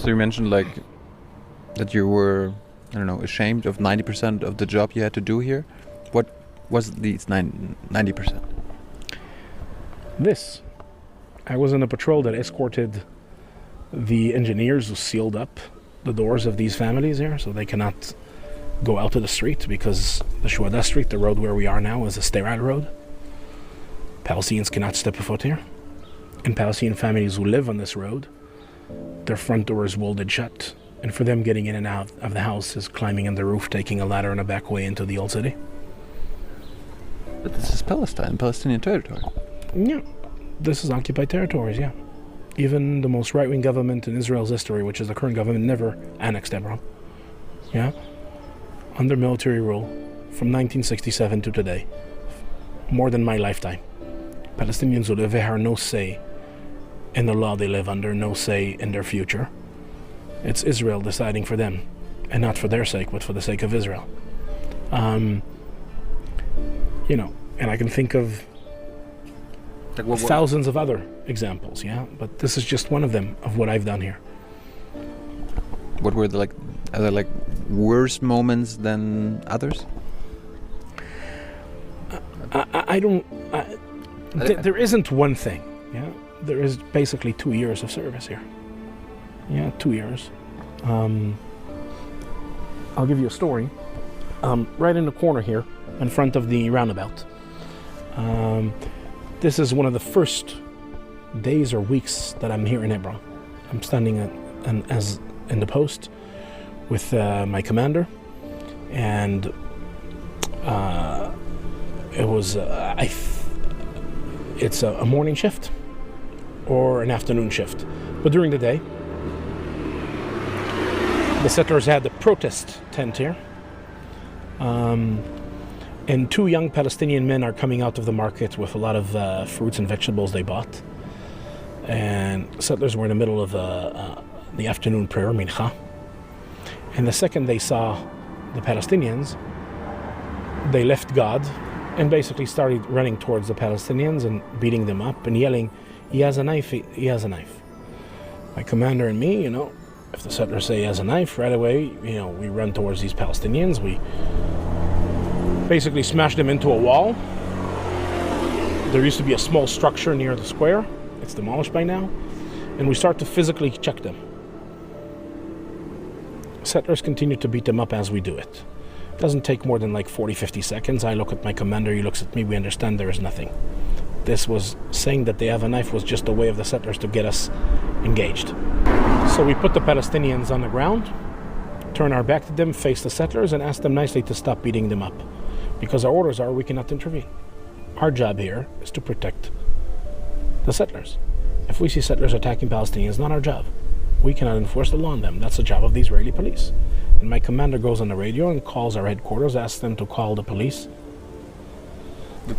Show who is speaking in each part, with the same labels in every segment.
Speaker 1: So you mentioned like that you were, I don't know, ashamed of 90% of the job you had to do here. What was these 90%?
Speaker 2: This. I was on a patrol that escorted the engineers who sealed up the doors of these families here so they cannot go out to the street because the Yehuda Street, the road where we are now, is a sterile road. Palestinians cannot step a foot here. And Palestinian families who live on this road, their front door is welded shut. And for them, getting in and out of the house is climbing on the roof, taking a ladder and a back way into the old city.
Speaker 1: But this is Palestinian territory.
Speaker 2: Yeah, this is occupied territories, yeah. Even the most right-wing government in Israel's history, which is the current government, never annexed Hebron. Yeah? Under military rule, from 1967 to today, more than my lifetime, Palestinians who live here have no say in the law they live under, no say in their future. It's Israel deciding for them, and not for their sake, but for the sake of Israel. You know, and I can think of thousands of other examples, yeah? But this is just one of them, of what I've done here.
Speaker 1: What were are there like worse moments than others?
Speaker 2: There isn't one thing, yeah? There is basically 2 years of service here. Yeah, 2 years. I'll give you a story. Right in the corner here, in front of the roundabout. This is one of the first days or weeks that I'm here in Hebron. I'm standing in the post with my commander, and it was it's a morning shift or an afternoon shift, but during the day, the settlers had the protest tent here. And 2 young Palestinian men are coming out of the market with a lot of fruits and vegetables they bought. And settlers were in the middle of the afternoon prayer, mincha. And the second they saw the Palestinians, they left God and basically started running towards the Palestinians and beating them up and yelling, "He has a knife, he has a knife." My commander and me, you know, if the settlers say he has a knife, right away, you know, we run towards these Palestinians. We basically smash them into a wall. There used to be a small structure near the square. It's demolished by now. And we start to physically check them. Settlers continue to beat them up as we do it. It doesn't take more than like 40, 50 seconds. I look at my commander, he looks at me, we understand there is nothing. This was saying that they have a knife was just a way of the settlers to get us engaged. So we put the Palestinians on the ground, turn our back to them, face the settlers, and ask them nicely to stop beating them up. Because our orders are we cannot intervene. Our job here is to protect the settlers. If we see settlers attacking Palestinians, not our job. We cannot enforce the law on them. That's the job of the Israeli police. And my commander goes on the radio and calls our headquarters, asks them to call the police.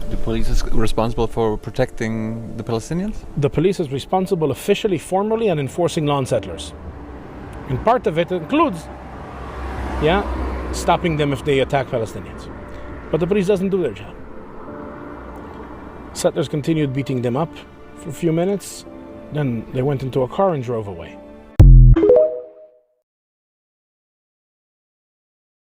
Speaker 1: The police is responsible for protecting the Palestinians?
Speaker 2: The police is responsible officially, formally, on enforcing law on settlers. And part of it includes, stopping them if they attack Palestinians. But the police doesn't do their job. Settlers continued beating them up for a few minutes, then they went into a car and drove away.